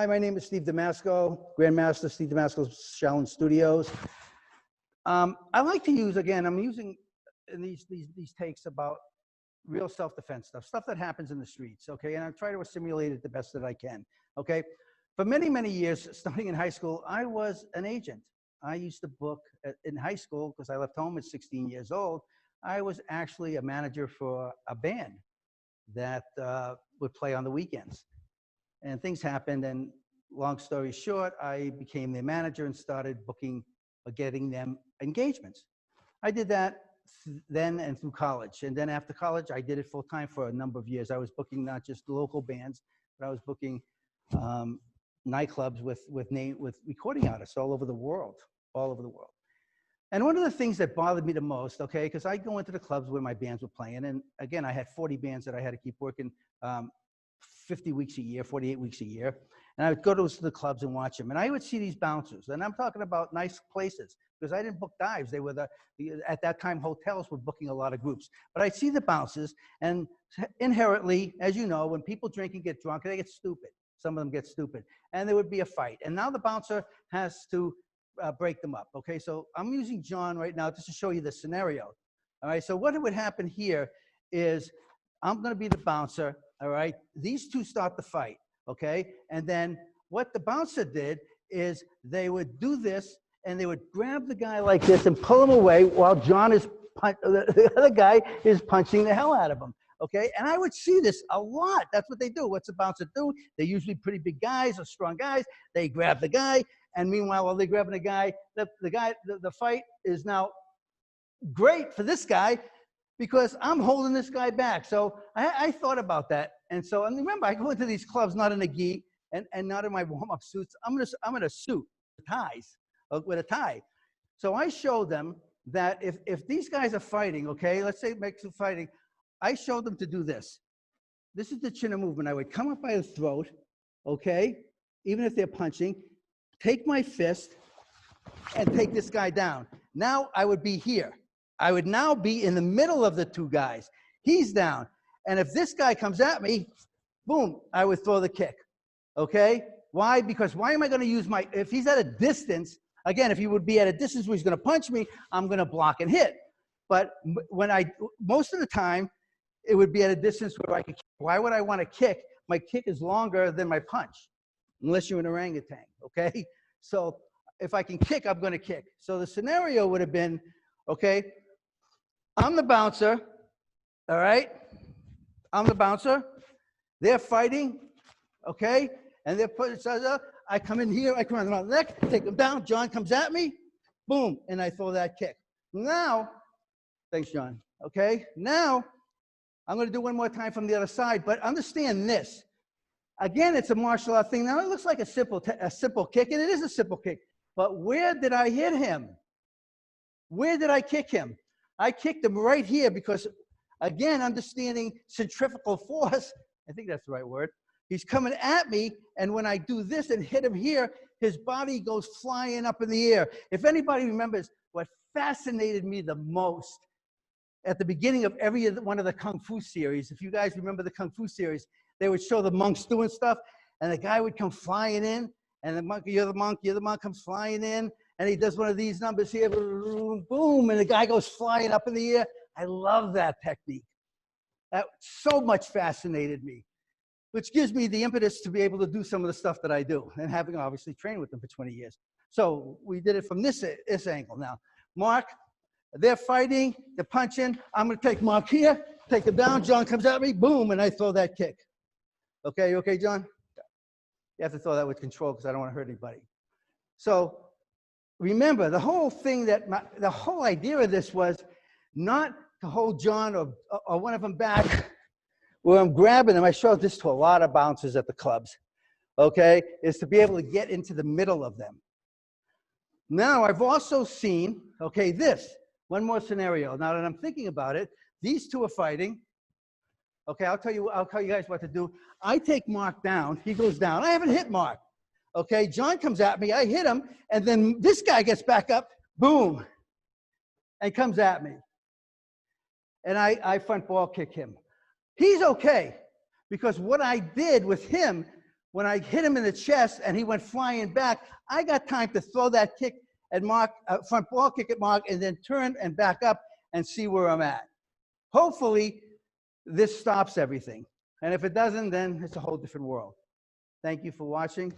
my name is Steve Damasco, Grandmaster Steve Damasco's Shaolin Studios. I like to use, again, I'm using these takes about real self-defense stuff that happens in the streets, okay? And I try to assimilate it the best that I can, okay? For many, many years, starting in high school, I was an agent. I used to book in high school, because I left home at 16 years old. I was actually a manager for a band that would play on the weekends. And things happened, and long story short, I became their manager and started booking or getting them engagements. I did that then and through college. And then after college, I did it full time for a number of years. I was booking not just local bands, but I was booking nightclubs with recording artists all over the world, And one of the things that bothered me the most, okay, because I go into the clubs where my bands were playing, and again, I had 40 bands that I had to keep working 50 weeks a year, 48 weeks a year. And I would go to the clubs and watch them. And I would see these bouncers. And I'm talking about nice places, because I didn't book dives. They were at that time, hotels were booking a lot of groups. But I'd see the bouncers, and inherently, as you know, when people drink and get drunk, they get stupid. Some of them get stupid. And there would be a fight. And now the bouncer has to break them up, okay? So I'm using John right now just to show you the scenario. All right, so what would happen here is I'm gonna be the bouncer, all right? These two start the fight, okay? And then what the bouncer did is they would do this, and they would grab the guy like this and pull him away while John is, the other guy is punching the hell out of him, okay? And I would see this a lot. That's what they do. What's the bouncer do? They're usually pretty big guys or strong guys. They grab the guy, and meanwhile, while they're grabbing the guy, the fight is now great for this guy, because I'm holding this guy back. So I thought about that. And so, and remember, I go into these clubs not in a gi and not in my warm-up suits. I'm in a suit, ties, with a tie. So I show them that if these guys are fighting, okay, let's say make some fighting, I show them to do this. This is the chin movement. I would come up by the throat, okay, even if they're punching, take my fist and take this guy down. Now I would be here. I would now be in the middle of the two guys. He's down. And if this guy comes at me, boom, I would throw the kick, okay? Why? Because why am I gonna use if he's at a distance, again, if he would be at a distance where he's gonna punch me, I'm gonna block and hit. But most of the time, it would be at a distance where I could kick. Why would I wanna kick? My kick is longer than my punch, unless you're an orangutan, okay? So if I can kick, I'm gonna kick. So the scenario would have been, okay, I'm the bouncer, all right? I'm the bouncer. They're fighting, okay? And they're putting each other. I come in here, I come around the neck, take them down. John comes at me, boom, and I throw that kick. Now, thanks, John, okay? Now, I'm gonna do one more time from the other side, but understand this. Again, it's a martial art thing. Now, it looks like a simple kick, and it is a simple kick, but where did I hit him? Where did I kick him? I kicked him right here because, again, understanding centrifugal force, I think that's the right word, he's coming at me, and when I do this and hit him here, his body goes flying up in the air. If anybody remembers what fascinated me the most at the beginning of every one of the Kung Fu series, if you guys remember the Kung Fu series, they would show the monks doing stuff, and the guy would come flying in, and the monk, you're the monk comes flying in, and he does one of these numbers here, boom, boom, and the guy goes flying up in the air. I love that technique. That so much fascinated me, which gives me the impetus to be able to do some of the stuff that I do, and having obviously trained with them for 20 years. So we did it from this angle now. Mark, they're fighting, they're punching. I'm gonna take Mark here, take him down. John comes at me, boom, and I throw that kick. Okay, you okay, John? You have to throw that with control because I don't want to hurt anybody. So remember, the whole thing the whole idea of this was not to hold John or one of them back where I'm grabbing them. I showed this to a lot of bouncers at the clubs, okay, is to be able to get into the middle of them. Now, I've also seen, okay, one more scenario. Now that I'm thinking about it, these two are fighting. Okay, I'll tell you guys what to do. I take Mark down, he goes down. I haven't hit Mark. Okay, John comes at me, I hit him, and then this guy gets back up, boom, and comes at me. And I front ball kick him. He's okay, because what I did with him when I hit him in the chest and he went flying back, I got time to throw that kick at Mark, front ball kick at Mark, and then turn and back up and see where I'm at. Hopefully, this stops everything. And if it doesn't, then it's a whole different world. Thank you for watching.